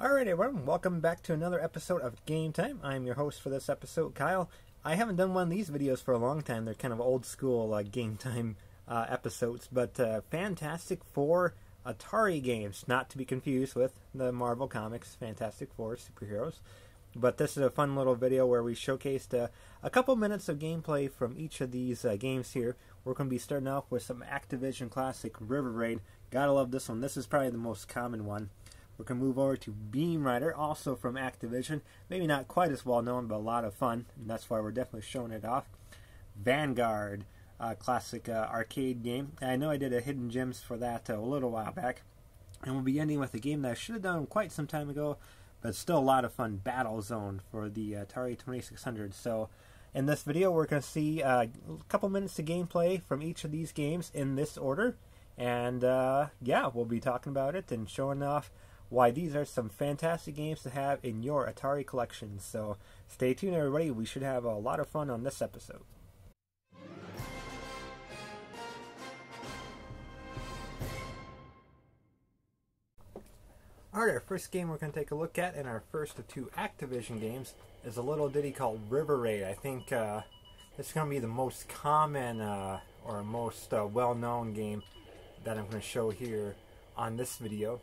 Alright everyone, welcome back to another episode of Game Time. I'm your host for this episode, Kyle. I haven't done one of these videos for a long time. They're kind of old school Game Time episodes, but Fantastic Four Atari games, not to be confused with the Marvel Comics Fantastic Four superheroes. But this is a fun little video where we showcased a couple minutes of gameplay from each of these games here. We're going to be starting off with some Activision classic River Raid. Gotta love this one. This is probably the most common one. We're going to move over to Beamrider, also from Activision. Maybe not quite as well known, but a lot of fun, and that's why we're definitely showing it off. Vanguard, classic arcade game. I know I did a Hidden Gems for that a little while back. And we'll be ending with a game that I should have done quite some time ago, but still a lot of fun, Battlezone for the Atari 2600. So in this video, we're going to see a couple minutes of gameplay from each of these games in this order. And yeah, we'll be talking about it and showing off why these are some fantastic games to have in your Atari collection. So stay tuned everybody, we should have a lot of fun on this episode. Alright, our first game we're going to take a look at, and our first of two Activision games, is a little ditty called River Raid. I think this is going to be the most common or most well-known game that I'm going to show here on this video.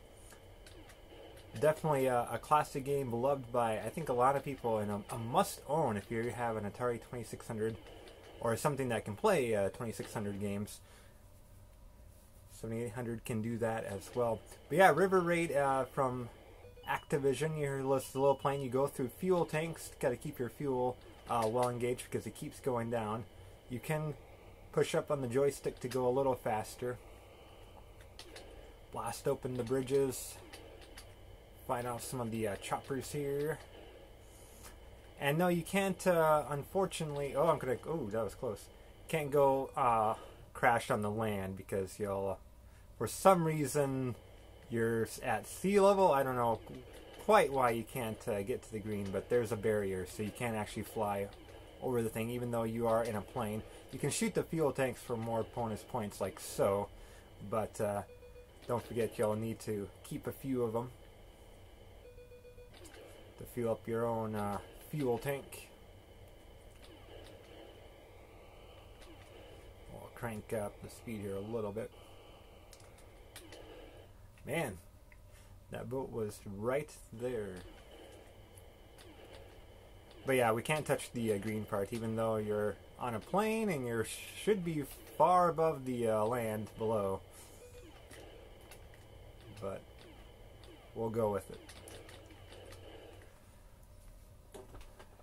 Definitely a classic game beloved by, I think, a lot of people, and a must-own if you have an Atari 2600 or something that can play 2600 games. 7800 can do that as well. But yeah, River Raid from Activision. You're this little plane. You go through fuel tanks. Got to keep your fuel well engaged because it keeps going down. You can push up on the joystick to go a little faster. Blast open the bridges. Find out some of the choppers here. And no, you can't, unfortunately... Oh, that was close. Can't go crash on the land because you'll... for some reason, you're at sea level. I don't know quite why you can't get to the green, but there's a barrier, so you can't actually fly over the thing, even though you are in a plane. You can shoot the fuel tanks for more bonus points, like so. But don't forget, you'll need to keep a few of them to fill up your own fuel tank. We'll crank up the speed here a little bit. Man, that boat was right there. But yeah, we can't touch the green part, even though you're on a plane and you should be far above the land below. But we'll go with it.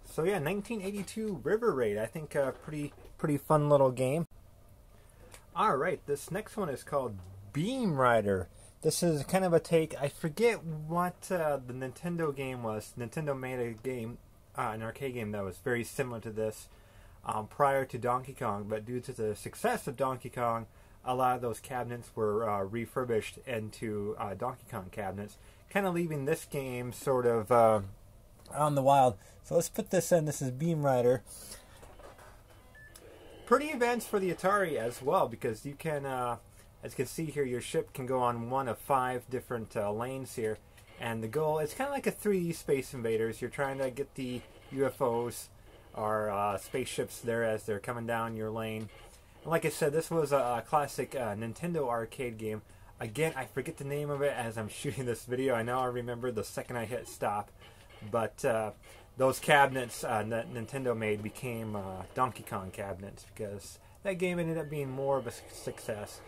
So yeah, 1982 River Raid. I think a pretty fun little game. Alright, this next one is called Beamrider. This is kind of a take, I forget what the Nintendo game was. Nintendo made a game, an arcade game that was very similar to this prior to Donkey Kong, but due to the success of Donkey Kong, a lot of those cabinets were refurbished into Donkey Kong cabinets, kind of leaving this game sort of on the wild. So let's put this in. This is Beamrider. Pretty advanced for the Atari as well, because you can, as you can see here, your ship can go on one of 5 different lanes here. And the goal, it's kind of like a 3D Space Invaders. You're trying to get the UFOs or spaceships there as they're coming down your lane. And like I said, this was a classic Nintendo arcade game. Again, I forget the name of it as I'm shooting this video. I know I remember the second I hit stop. But those cabinets that Nintendo made became Donkey Kong cabinets because that game ended up being more of a success.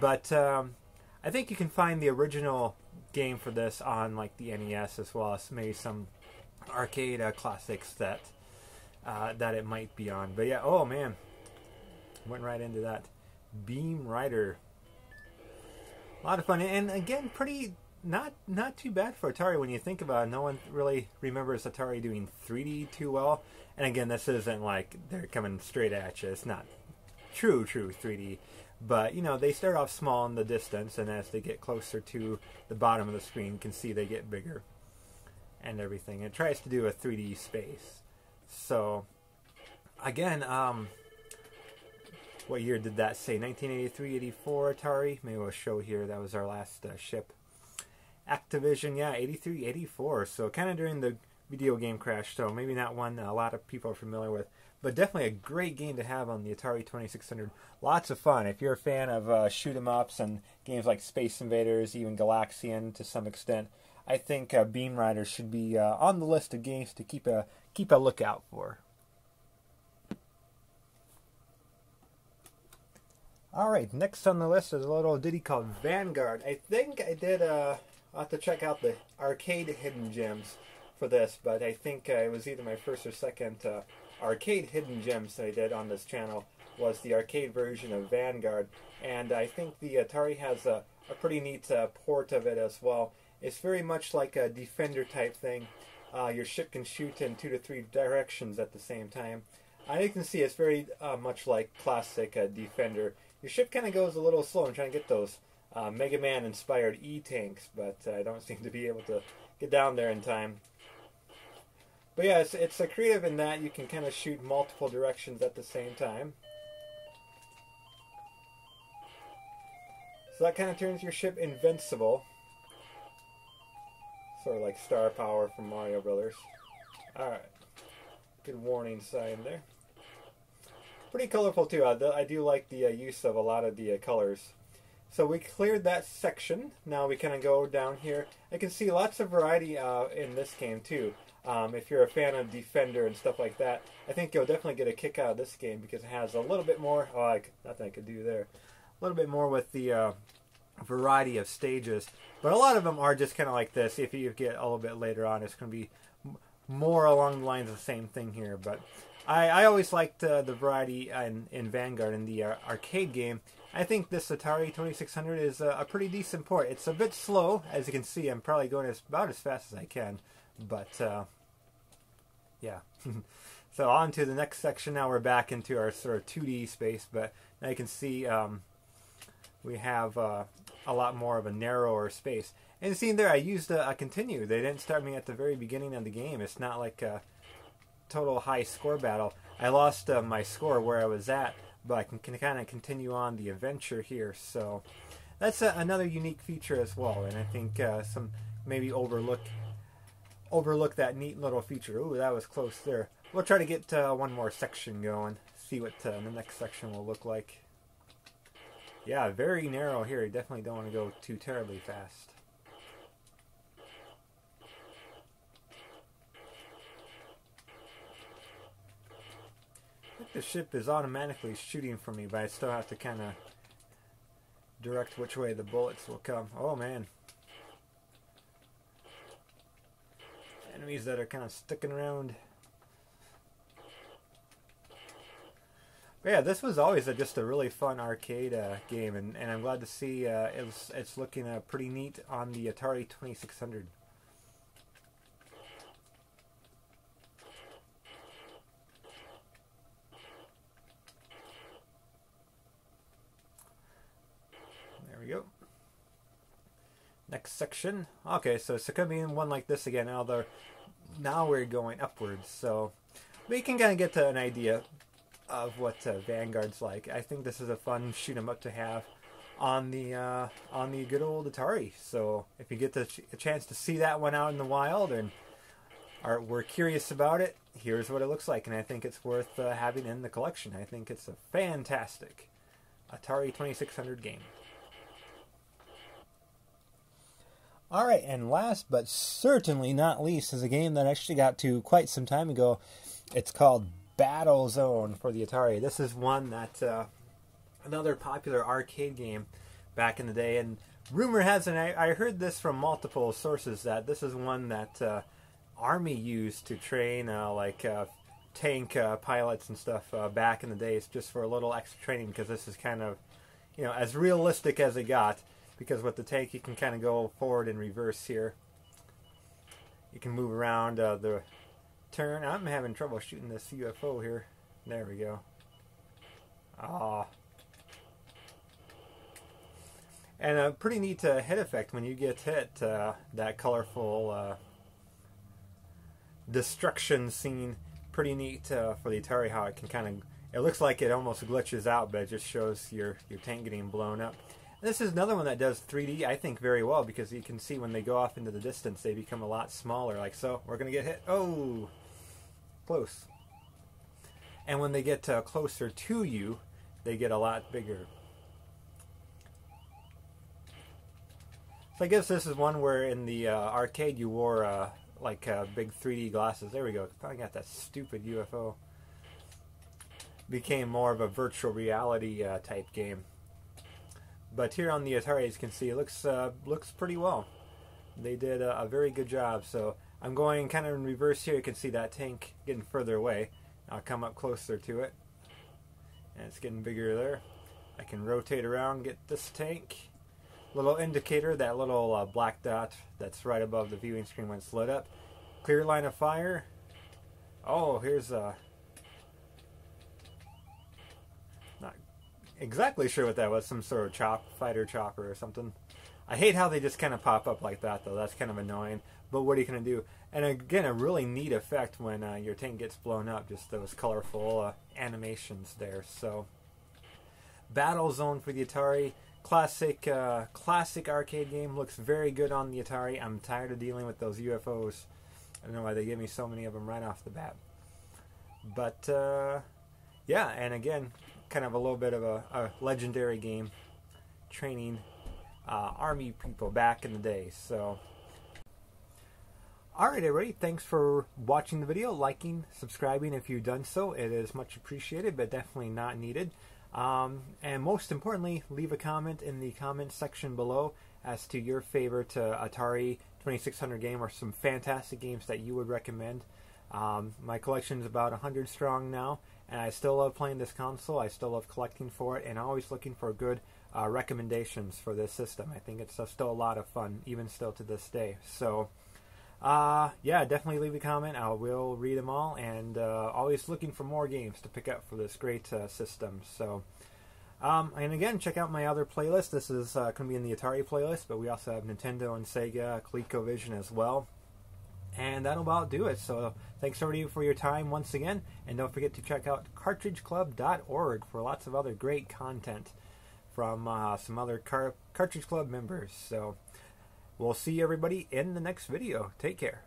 But I think you can find the original game for this on like the NES, as well as maybe some arcade classics that it might be on. But yeah, oh man, went right into that. Beamrider. A lot of fun, and again, pretty... Not too bad for Atari when you think about it. No one really remembers Atari doing 3D too well. And again, this isn't like they're coming straight at you. It's not true 3D. But, you know, they start off small in the distance, and as they get closer to the bottom of the screen, you can see they get bigger and everything. It tries to do a 3D space. So, again, what year did that say? 1983, 84 Atari? Maybe we'll show here. That was our last ship. Activision, yeah, 83, 84. So kind of during the video game crash, so maybe not one a lot of people are familiar with. But definitely a great game to have on the Atari 2600. Lots of fun. If you're a fan of shoot 'em ups and games like Space Invaders, even Galaxian to some extent, I think Beamrider should be on the list of games to keep a lookout for. Alright, next on the list is a little ditty called Vanguard. I think I did, I'll have to check out the arcade hidden gems for this, but I think it was either my first or second arcade hidden gems that I did on this channel was the arcade version of Vanguard, and I think the Atari has a pretty neat port of it as well. It's very much like a Defender type thing. Your ship can shoot in 2 to 3 directions at the same time. You can see it's very much like classic Defender. Your ship kind of goes a little slow. I'm trying to get those Mega Man inspired E-tanks, but I don't seem to be able to get down there in time. But yeah, it's creative in that you can kind of shoot multiple directions at the same time. So that kind of turns your ship invincible. Sort of like star power from Mario Brothers. Alright. Good warning sign there. Pretty colorful too. I do like the use of a lot of the colors. So we cleared that section. Now we kind of go down here. I can see lots of variety in this game too. If you're a fan of Defender and stuff like that, I think you'll definitely get a kick out of this game because it has a little bit more. Oh, nothing I could do there. A little bit more with the variety of stages, but a lot of them are just kind of like this. If you get a little bit later on, it's going to be more along the lines of the same thing here. But I always liked the variety in Vanguard in the arcade game. I think this Atari 2600 is a pretty decent port. It's a bit slow, as you can see. I'm probably going about as fast as I can, but yeah. So on to the next section. Now we're back into our sort of 2D space, but now you can see we have a lot more of a narrower space. And see there, I used a continue. They didn't start me at the very beginning of the game. It's not like a total high score battle. I lost my score where I was at, but I can kind of continue on the adventure here. So that's another unique feature as well. And I think some maybe overlook that neat little feature. Ooh, that was close there. We'll try to get one more section going. See what the next section will look like. Yeah, very narrow here. You definitely don't want to go too terribly fast. I think the ship is automatically shooting for me, but I still have to kind of direct which way the bullets will come. Oh man. Enemies that are kind of sticking around. But yeah, this was always just a really fun arcade game, and I'm glad to see it's looking pretty neat on the Atari 2600. There we go. Next section. Okay, so it's going to be in one like this again. Now we're going upwards, so we can kind of get to an idea of what Vanguard's like. I think this is a fun shoot 'em up to have on the good old Atari. So if you get a chance to see that one out in the wild and we're curious about it, here's what it looks like, and I think it's worth having in the collection. I think it's a fantastic Atari 2600 game. Alright, and last but certainly not least is a game that I actually got to quite some time ago. It's called Battlezone for the Atari. This is one that another popular arcade game back in the day, and rumor has it, I heard this from multiple sources, that this is one that Army used to train tank pilots and stuff back in the days, just for a little extra training, because this is kind of, you know, as realistic as it got, because with the tank you can kind of go forward and reverse here. You can move around the turn. I'm having trouble shooting this UFO here. There we go. Ah. And a pretty neat hit effect when you get hit. That colorful destruction scene. Pretty neat for the Atari, how it can kind of... It looks like it almost glitches out, but it just shows your tank getting blown up. This is another one that does 3D, I think, very well, because you can see when they go off into the distance, they become a lot smaller, like so. We're going to get hit. Oh! Close. And when they get closer to you, they get a lot bigger. So I guess this is one where in the arcade you wore like big 3D glasses. There we go. Finally got that stupid UFO. Became more of a virtual reality type game. But here on the Atari, as you can see, it looks pretty well. They did a very good job. So I'm going kind of in reverse here. You can see that tank getting further away. I'll come up closer to it. And it's getting bigger there. I can rotate around, get this tank. Little indicator, that little black dot that's right above the viewing screen when it's lit up. Clear line of fire. Oh, here's not exactly sure what that was. Some sort of fighter chopper or something. I hate how they just kind of pop up like that, though. That's kind of annoying. But what are you going to do? And again, a really neat effect when your tank gets blown up. Just those colorful animations there. So, Battlezone for the Atari. Classic arcade game. Looks very good on the Atari. I'm tired of dealing with those UFOs. I don't know why they give me so many of them right off the bat. But, yeah, and again, kind of a little bit of a legendary game. Training army people back in the day. So, alright everybody, thanks for watching the video, liking, subscribing if you've done so. It is much appreciated, but definitely not needed. And most importantly, leave a comment in the comment section below as to your favorite Atari 2600 game or some fantastic games that you would recommend. My collection is about 100 strong now, and I still love playing this console. I still love collecting for it, and always looking for good recommendations for this system. I think it's still a lot of fun, even still to this day. So, yeah, definitely leave a comment. I will read them all, and always looking for more games to pick up for this great system. So, and again, check out my other playlist. This is going to be in the Atari playlist, but we also have Nintendo and Sega, ColecoVision as well. And that'll about do it. So, thanks everybody for your time once again, and don't forget to check out cartridgeclub.org for lots of other great content from some other Cartridge Club members. So, we'll see everybody in the next video. Take care.